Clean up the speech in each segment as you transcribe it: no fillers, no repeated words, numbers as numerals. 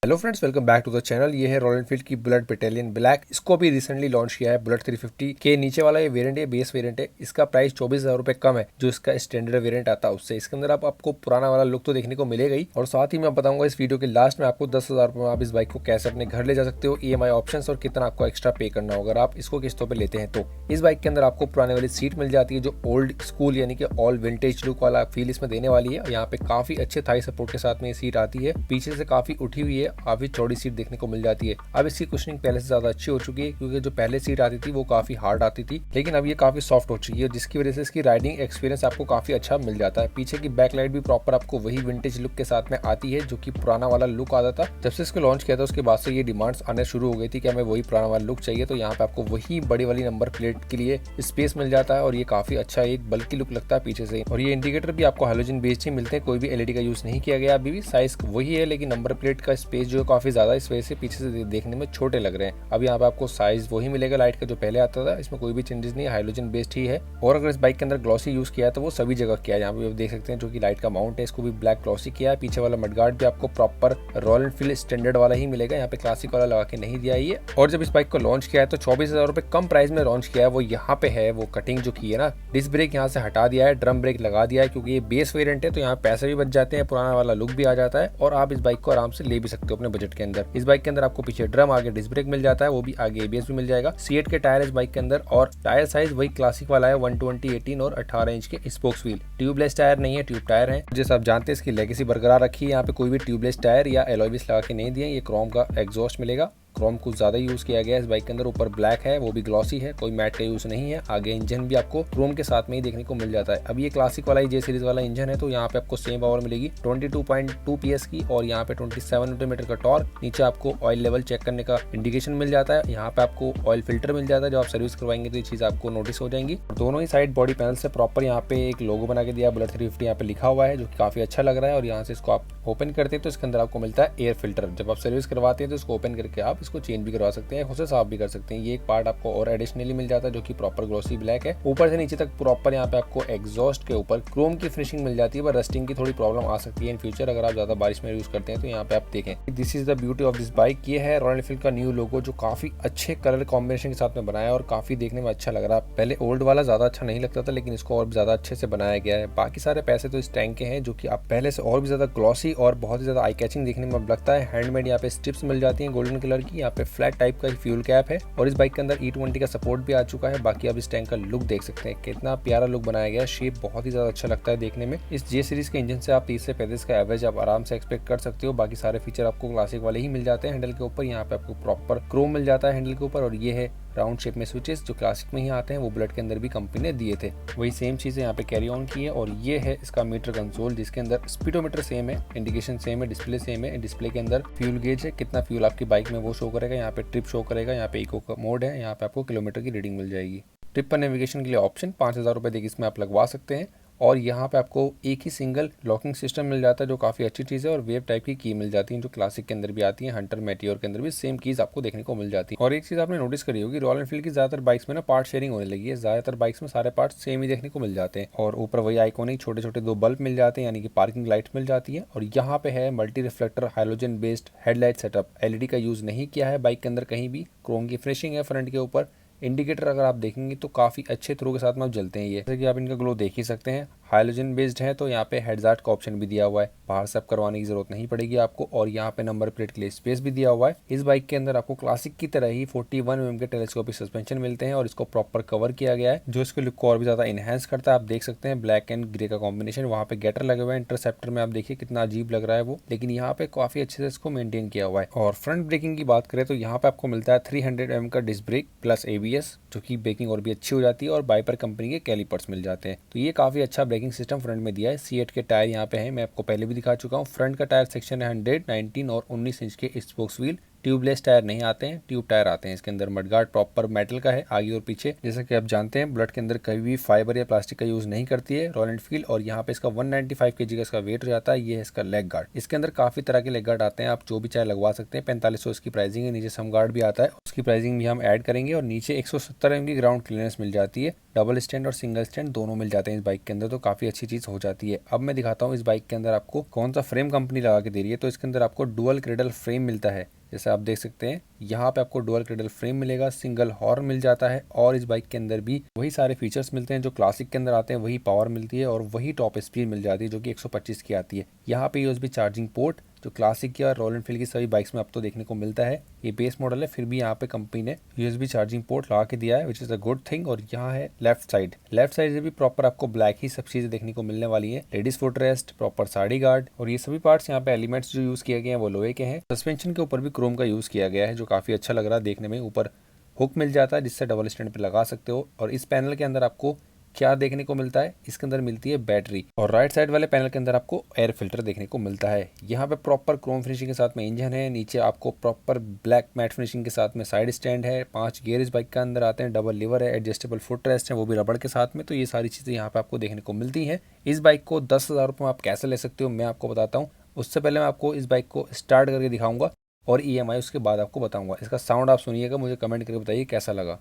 Hello friends, welcome back to the channel. ये है Royal Enfield की बुलेट बैटालियन ब्लैक। इसको भी रिसेंटली लॉन्च किया है। बुलेट 350 के नीचे वाला ये वेरिएंट है, बेस वेरिएंट है। इसका प्राइस 24,000 रुपए कम है जो इसका स्टैंडर्ड वेरिएंट आता है उससे। इसके अंदर आपको पुराना वाला लुक तो देखने को मिलेगा ही, और साथ ही मैं बताऊंगा इस वीडियो के लास्ट में आपको 10,000 रुपए में आप इस बाइक को कैसे अपने घर ले जा सकते हो, EMI ऑप्शन और कितना आपको एक्स्ट्रा पे करना होगा अगर आप इसको किस्तों पे लेते हैं। तो इस बाइक के अंदर आपको पुराने वाली सीट मिल जाती है जो ओल्ड स्कूल यानी कि ऑल विंटेज लुक वाला फील इसमें देने वाली है। यहाँ पे काफी अच्छे थाई सपोर्ट के साथ में ये सीट आती है, पीछे से काफी उठी हुई है, काफी चौड़ी सीट देखने को मिल जाती है। अब इसकी कुशनिंग पहले से ज्यादा अच्छी हो चुकी है, क्योंकि जो पहले सीट आती थी वो काफी हार्ड आती थी, लेकिन अब ये काफी सॉफ्ट हो चुकी है, जिसकी वजह से इसकी राइडिंग एक्सपीरियंस आपको काफी अच्छा मिल जाता है। पीछे की बैक लाइट भी प्रॉपर आपको वही विंटेज लुक के साथ में आती है जो कि पुराना वाला लुक आता था। जब से इसको लॉन्च किया था उसके बाद से ये डिमांड्स आने शुरू हो गई थी कि हमें वही पुराना वाला लुक चाहिए, तो यहाँ पे आपको वही बड़ी वाली नंबर प्लेट के लिए स्पेस मिल जाता है और ये काफी अच्छा एक बल्कि लुक लगता है पीछे से। और ये इंडिकेटर भी आपको हैलोजन बेस्ड ही मिलते हैं, कोई भी LED का यूज नहीं किया गया। अभी भी साइज वही है, लेकिन नंबर प्लेट का स्पेस जो है काफी ज्यादा, इस वजह से पीछे से देखने में छोटे लग रहे हैं। अब यहाँ पे आपको साइज वही मिलेगा लाइट का जो पहले आता था, इसमें कोई भी चेंजेस नहीं, हाइड्रोजन बेस्ड ही है। और अगर इस बाइक के अंदर ग्लॉसी यूज किया है तो वो सभी जगह किया है। यहाँ पे आप देख सकते हैं जो कि लाइट का माउंट है, इसको भी ब्लैक ग्लॉसी किया है। पीछे वाला मडगार्ड भी आपको प्रॉपर रॉयल एनफील्ड स्टैंडर्ड वाला ही मिलेगा, यहाँ पे क्लासिक वाला लगा के नहीं दिया है। और जब इस बाइक को लॉन्च किया है तो 24,000 रुपए कम प्राइस में लॉन्च किया है। वो यहाँ पे है वो कटिंग जो की है ना, डिस्क ब्रेक यहाँ से हटा दिया है, ड्रम ब्रेक लगा दिया है, क्योंकि ये बेस वेरिएंट है तो यहाँ पैसे भी बच जाते हैं, पुराना वाला लुक भी आ जाता है और आप इस बाइक को आराम से ले भी सकते हो अपने बजट के अंदर। इस बाइक के अंदर आपको पीछे ड्रम, आगे डिस्क ब्रेक मिल जाता है, वो भी आगे ABS भी मिल जाएगा। C8 के टायर इस बाइक के अंदर, और टायर साइज वही क्लासिक वाला है 120, 18 और 18 इंच के स्पोक्स व्हील। ट्यूबलेस टायर नहीं है, ट्यूब टायर है। जैसे आप जानते हैं इसकी लेगेसी बरकरार रखी है, यहाँ पे कोई भी ट्यूबलेस टायर या एलॉय व्हील्स लगा के नहीं दिए। ये क्रोम का एग्जॉस्ट मिलेगा, क्रोम कुछ ज्यादा यूज किया गया है इस बाइक के अंदर। ऊपर ब्लैक है, वो भी ग्लॉसी है, कोई मैट का यूज नहीं है। आगे इंजन भी आपको क्रोम के साथ में ही देखने को मिल जाता है। अब ये क्लासिक वाला J सीरीज वाला इंजन है, तो यहाँ पे आपको सेम पावर मिलेगी 22.2 PS की, और यहाँ पे 27 न्यूटन का टॉर्क। नीचे आपको ऑयल लेवल चेक करने का इंडिकेशन मिल जाता है। यहाँ पे आपको ऑयल फिल्टर मिल जाता है, जब आप सर्विस करवाएंगे तो ये चीज आपको नोटिस हो जाएंगी। दोनों ही साइड बॉडी पैनल से प्रॉपर यहाँ पे एक लोगो बना के दिया, बुलेट 350 यहाँ पे लिखा हुआ है, जो कि काफी अच्छा लग रहा है। और यहाँ से इसको आप ओपन करते हैं तो इसके अंदर आपको मिलता है एयर फिल्टर। जब आप सर्विस करवाते हैं तो इसको ओपन करके आप इसको चेंज भी करवा सकते हैं, खुद से साफ भी कर सकते हैं। ये एक पार्ट आपको और एडिशनली मिल जाता है जो कि प्रॉपर ग्लॉसी ब्लैक है। ऊपर से नीचे तक प्रॉपर यहाँ पे आपको एग्जॉस्ट के ऊपर क्रोम की फिनिशिंग मिल जाती है, पर रस्टिंग की थोड़ी प्रॉब्लम आ सकती है इन फ्यूचर अगर आप ज्यादा बारिश में यूज करते हैं। तो यहाँ पे आप देखें, this is the beauty of this bike. ये है रॉयल एनफील्ड का न्यू लोगो जो काफी अच्छे कलर कॉम्बिनेशन के साथ में बनाया है और काफी देखने में अच्छा लग रहा है। पहले ओल्ड वाला ज्यादा अच्छा नहीं लगता था, लेकिन इसको और भी ज्यादा अच्छे से बनाया गया है। बाकी सारे पैसे तो इस टैंक के हैं, जो कि आप पहले से और भी ज्यादा ग्लॉसी और बहुत ही ज्यादा आई कैचिंग देखने में लगता है। हैंडमेड यहाँ पे स्ट्रिप्स मिल जाती हैं गोल्डन कलर की। यहाँ पे फ्लैट टाइप का फ्यूल कैप है, और इस बाइक के अंदर E20 का सपोर्ट भी आ चुका है। बाकी आप इस टैंक का लुक देख सकते हैं, कितना प्यारा लुक बनाया गया है। शेप बहुत ही ज्यादा अच्छा लगता है देखने में। इस J सीरीज के इंजन से आप 30 से 35 का एवरेज आप आराम से एक्सपेक्ट कर सकते हो। बाकी सारे फीचर आपको क्लासिक वाले ही मिल जाते हैं। हैंडल के ऊपर यहाँ पे आपको प्रॉपर क्रोम मिल जाता है हैंडल के ऊपर, और ये है राउंड शेप में स्विचेस जो क्लासिक में ही आते हैं, वो बुलेट के अंदर भी कंपनी ने दिए थे। वही सेम चीजें यहाँ पे कैरी ऑन की है। और ये है इसका मीटर कंसोल, जिसके अंदर स्पीडोमीटर सेम है, इंडिकेशन सेम है, डिस्प्ले सेम है। डिस्प्ले के अंदर फ्यूल गेज है, कितना फ्यूल आपकी बाइक में वो शो करेगा। यहाँ पे ट्रिप शो करेगा, यहाँ पे इको का मोड है, यहाँ पे आपको किलोमीटर की रीडिंग मिल जाएगी। ट्रिप पर नेविगेशन के लिए ऑप्शन 5,000 रुपए देगी, इसमें आप लगवा सकते हैं। और यहाँ पे आपको एक ही सिंगल लॉकिंग सिस्टम मिल जाता है जो काफी अच्छी चीज है, और वेव टाइप की की मिल जाती है जो क्लासिक के अंदर भी आती है। हंटर मेटियोर के अंदर भी सेम कीज आपको देखने को मिल जाती है। और एक चीज आपने नोटिस करी होगी, रॉयल एनफील्ड की ज्यादातर बाइक्स में ना पार्ट शेयरिंग होने लगी है। ज्यादातर बाइक्स में सारे पार्ट सेम ही देखने को मिल जाते हैं, और ऊपर वही आइकॉनिक छोटे छोटे 2 बल्ब मिल जाते हैं, यानी कि पार्किंग लाइट मिल जाती है। और यहाँ पे है multi reflector halogen based headlight setup. LED का यूज नहीं किया है बाइक के अंदर कहीं भी। क्रोम की फिनिशिंग है फ्रंट के ऊपर। इंडिकेटर अगर आप देखेंगे तो काफी अच्छे थ्रू के साथ में जलते हैं ये, जैसे कि आप इनका ग्लो देख ही सकते हैं। हाइलोजन बेस्ड है तो यहाँ पे हेडजार्ट का ऑप्शन भी दिया हुआ है, बाहर से करवाने की जरूरत नहीं पड़ेगी आपको। और यहाँ पे नंबर प्लेट के लिए स्पेस भी दिया हुआ है। इस बाइक के अंदर आपको क्लासिक की तरह ही 41 mm के टेलीस्कोपिक सस्पेंशन मिलते हैं, और इसको प्रॉपर कवर किया गया है जो इसके लुक को और भी ज्यादा इनहेंस करता है। आप देख सकते हैं ब्लैक एंड ग्रे का कॉम्बिनेशन। वहाँ पे गेटर लगे हुए हैं इंटरसेप्टर में, आप देखिए कितना अजीब लग रहा है वो, लेकिन यहाँ पे काफी अच्छे से इसको मेंटेन किया हुआ है। और फ्रंट ब्रेकिंग की बात करें तो यहाँ पे आपको मिलता है 300 mm का डिस्क ब्रेक प्लस ABS, जो की ब्रेकिंग और भी अच्छी हो जाती है। और बाइपर कंपनी के कैलिपर्स मिल जाते हैं, तो ये काफी अच्छा ब्रेकिंग सिस्टम फ्रंट में दिया है। C8 के टायर यहाँ पे हैं, मैं आपको पहले भी दिखा चुका हूँ। फ्रंट का टायर सेक्शन है 100, 19 और 19 इंच के स्पोक्स व्हील। ट्यूबलेस टायर नहीं आते हैं, ट्यूब टायर आते हैं इसके अंदर। मडगार्ड प्रॉपर मेटल का है आगे और पीछे। जैसा कि आप जानते हैं बुलेट के अंदर कभी भी फाइबर या प्लास्टिक का यूज नहीं करती है रॉयल एनफील्ड। और यहाँ पे इसका 195 kg का इसका वेट हो जाता है। ये है इसका लेग गार्ड। इसके अंदर काफी तरह के लेग गार्ड आते हैं, आप जो भी चाहे लगवा सकते हैं। 4500 इसकी प्राइसिंग है। नीचे सम गार्ड भी आता है, उसकी प्राइसिंग भी हम ऐड करेंगे। और नीचे 170 mm की ग्राउंड क्लियरेंस मिल जाती है। डबल स्टैंड और सिंगल स्टैंड दोनों मिल जाते हैं इस बाइक के अंदर, तो काफ़ी अच्छी चीज़ हो जाती है। अब मैं दिखाता हूँ इस बाइक के अंदर आपको कौन सा फ्रेम कंपनी लगा के दे रही है। तो इसके अंदर आपको डुअल क्रेडल फ्रेम मिलता है, जैसे आप देख सकते हैं यहाँ पे आपको डुअल क्रेडल फ्रेम मिलेगा, सिंगल हॉर्न मिल जाता है और इस बाइक के अंदर भी वही सारे फीचर्स मिलते हैं जो क्लासिक के अंदर आते हैं, वही पावर मिलती है और वही टॉप स्पीड मिल जाती है जो कि 125 की आती है। यहाँ पे यूएसबी चार्जिंग पोर्ट जो क्लासिक की और रॉयल एनफील्ड की सभी बाइक्स में आपको देखने को मिलता है। ये बेस मॉडल है, फिर भी यहाँ पे कंपनी ने यूएसबी चार्जिंग पोर्ट लगा के दिया है, which is a good thing. और यहाँ है लेफ्ट साइड से भी प्रॉपर आपको ब्लैक ही सब चीजें देखने को मिलने वाली है। Ladies foot rest, proper sari guard और ये सभी पार्ट्स यहाँ पे एलिमेंट्स जो यूज किए गए हैं वो लोहे के हैं। सस्पेंशन के ऊपर भी क्रोम का यूज किया गया है जो काफी अच्छा लग रहा है देखने में। ऊपर हुक मिल जाता है जिससे डबल स्टैंड पे लगा सकते हो। और इस पैनल के अंदर आपको क्या देखने को मिलता है, इसके अंदर मिलती है बैटरी और राइट साइड वाले पैनल के अंदर आपको एयर फिल्टर देखने को मिलता है। यहाँ पे प्रॉपर क्रोम फिनिशिंग के साथ में इंजन है, नीचे आपको प्रॉपर ब्लैक मैट फिनिशिंग के साथ में साइड स्टैंड है, 5 गियर इस बाइक के अंदर आते हैं, डबल लीवर है, एडजस्टेबल फुट रेस्ट है वो भी रबड़ के साथ में। तो ये सारी चीज़ें यहाँ पे आपको देखने को मिलती हैं। इस बाइक को 10,000 रुपये में आप कैसे ले सकते हो मैं आपको बताता हूँ। उससे पहले मैं आपको इस बाइक को स्टार्ट करके दिखाऊंगा और EMI उसके बाद आपको बताऊंगा। इसका साउंड आप सुनिएगा, मुझे कमेंट करके बताइए कैसा लगा।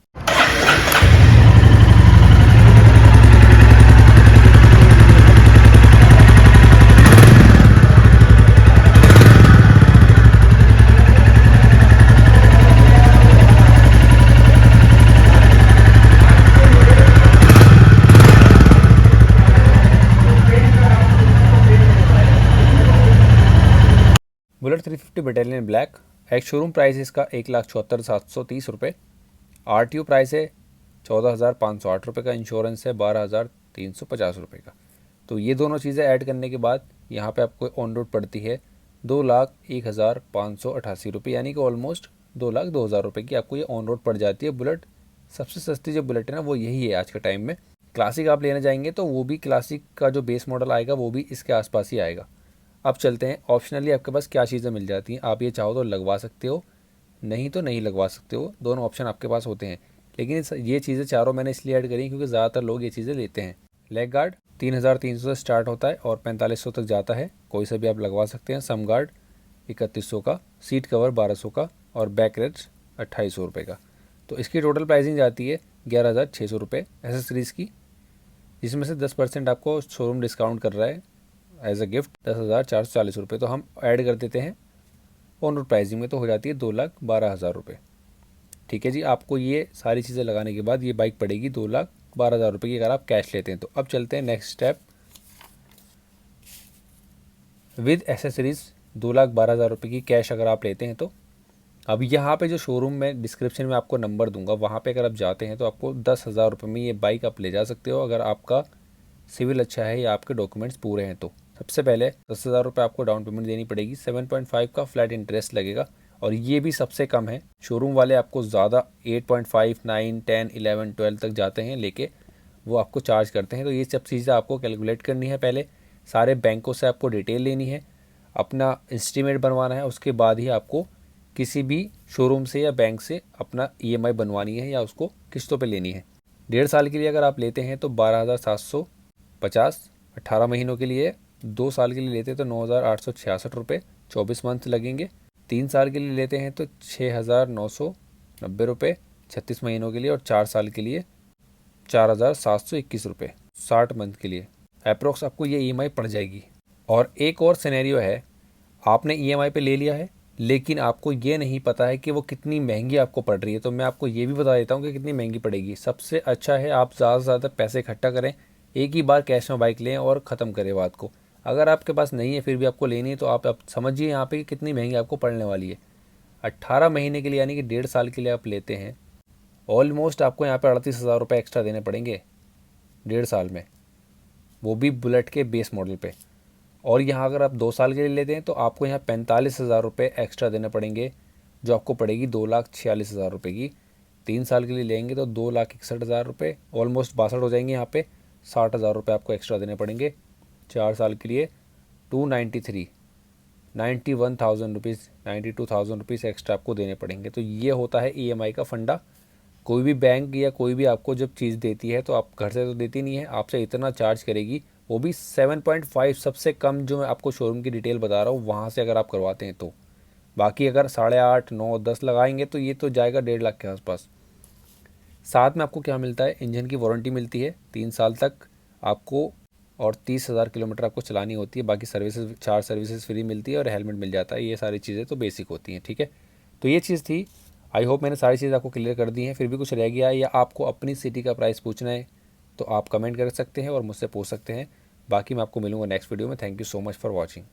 बुलेट 350 बटालियन ब्लैक, एक शोरूम प्राइस है इसका 1,74,730 रुपये। RTO प्राइस है 14,508 रुपये का, इंश्योरेंस है 12,350 रुपये का। तो ये दोनों चीज़ें ऐड करने के बाद यहाँ पे आपको ऑन रोड पड़ती है 2,01,588 रुपये, यानी कि ऑलमोस्ट 2,02,000 रुपये की आपको ये ऑन रोड पड़ जाती है। बुलेट सबसे सस्ती जो बुलेट है ना वो यही है आज के टाइम में। क्लासिक आप लेना जाएंगे तो वो भी क्लासिक का जो बेस मॉडल आएगा वो भी इसके आसपास ही आएगा। अब चलते हैं ऑप्शनली आपके पास क्या चीज़ें मिल जाती हैं। आप ये चाहो तो लगवा सकते हो, नहीं तो नहीं लगवा सकते हो, दोनों ऑप्शन आपके पास होते हैं। लेकिन ये चीज़ें चारों मैंने इसलिए ऐड करी क्योंकि ज़्यादातर लोग ये चीज़ें लेते हैं। लेग गार्ड 3,300 से स्टार्ट होता है और 4,500 तक जाता है, कोई से भी आप लगवा सकते हैं। सम गार्ड 3,100 का, सीट कवर 1,200 का और बैक रेस्ट 2,800 रुपये का। तो इसकी टोटल प्राइसिंग जाती है 11,600 रुपये एसेसरीज़ की, जिसमें से 10% आपको शोरूम डिस्काउंट कर रहा है एज अ गिफ्ट 10,440 रुपये। तो हम ऐड कर देते हैं ऑन रोड प्राइसिंग में, तो हो जाती है 2,12,000 रुपये। ठीक है जी, आपको ये सारी चीज़ें लगाने के बाद ये बाइक पड़ेगी 2,12,000 रुपये की अगर आप कैश लेते हैं तो। अब चलते हैं नेक्स्ट स्टेप, विद एसेसरीज़ 2,12,000 रुपये की कैश अगर आप लेते हैं तो। अब यहाँ पे जो शोरूम में डिस्क्रिप्शन में आपको नंबर दूंगा, वहाँ पे अगर आप जाते हैं तो आपको 10,000 रुपये में ये बाइक आप ले जा सकते हो अगर आपका सिविल अच्छा है या आपके डॉक्यूमेंट्स पूरे हैं तो। सबसे पहले 10,000 रुपये आपको डाउन पेमेंट देनी पड़ेगी, 7.5 का फ्लैट इंटरेस्ट लगेगा और ये भी सबसे कम है। शोरूम वाले आपको ज़्यादा 8.5, 9, 10, 11, 12 तक जाते हैं लेके, वो आपको चार्ज करते हैं। तो ये सब चीज़ें आपको कैलकुलेट करनी है, पहले सारे बैंकों से आपको डिटेल लेनी है, अपना एस्टीमेट बनवाना है, उसके बाद ही आपको किसी भी शोरूम से या बैंक से अपना EMI बनवानी है या उसको किस्तों पे लेनी है। 1.5 साल के लिए अगर आप लेते हैं तो 12,750 18 महीनों के लिए, 2 साल के लिए लेते हैं तो 9,866 रुपये 24 मंथ लगेंगे, 3 साल के लिए लेते हैं तो 6,990 रुपये 36 महीनों के लिए और 4 साल के लिए 4,721 रुपये 60 मंथ के लिए अप्रोक्स आपको ये EMI पड़ जाएगी। और एक और सिनेरियो है, आपने EMI पे ले लिया है लेकिन आपको ये नहीं पता है कि वो कितनी महंगी आपको पड़ रही है, तो मैं आपको ये भी बता देता हूँ कि कितनी महंगी पड़ेगी। सबसे अच्छा है आप ज़्यादा से ज़्यादा पैसे इकट्ठा करें, एक ही बार कैश में बाइक लें और ख़त्म करें बात को। अगर आपके पास नहीं है फिर भी आपको लेनी है तो आप समझिए यहाँ पे कि कितनी महंगी आपको पड़ने वाली है। 18 महीने के लिए यानी कि 1.5 साल के लिए आप लेते हैं, ऑलमोस्ट आपको यहाँ पर 38,000 रुपये एक्स्ट्रा देने पड़ेंगे 1.5 साल में, वो भी बुलेट के बेस मॉडल पे। और यहाँ अगर आप 2 साल के लिए लेते हैं तो आपको यहाँ 45,000 रुपये एक्स्ट्रा देने पड़ेंगे, जो आपको पड़ेगी 2,46,000 रुपये की। 3 साल के लिए लेंगे तो 2,61,000 रुपये, ऑलमोस्ट 62 हो जाएंगे। यहाँ पे 60,000 रुपये आपको एक्स्ट्रा देने पड़ेंगे। 4 साल के लिए 293, 91,000 रुपीज़, 92,000 रुपीज़ एक्स्ट्रा आपको देने पड़ेंगे। तो ये होता है EMI का फंडा। कोई भी बैंक या कोई भी आपको जब चीज़ देती है तो आप घर से तो देती नहीं है, आपसे इतना चार्ज करेगी, वो भी 7.5 सबसे कम जो मैं आपको शोरूम की डिटेल बता रहा हूँ वहाँ से अगर आप करवाते हैं तो। बाकी अगर 8.5, 9, 10 लगाएंगे तो ये तो जाएगा 1.5 लाख के आसपास। साथ में आपको क्या मिलता है, इंजन की वारंटी मिलती है 3 साल तक आपको, और 30,000 किलोमीटर आपको चलानी होती है। बाकी सर्विसेज 4 सर्विसेज फ्री मिलती है और हेलमेट मिल जाता है। ये सारी चीज़ें तो बेसिक होती हैं, ठीक है। तो ये चीज़ थी। आई होप मैंने सारी चीज़ आपको क्लियर कर दी हैं। फिर भी कुछ रह गया या आपको अपनी सिटी का प्राइस पूछना है तो आप कमेंट कर सकते हैं और मुझसे पूछ सकते हैं। बाकी मैं आपको मिलूंगा नेक्स्ट वीडियो में। Thank you so much for watching.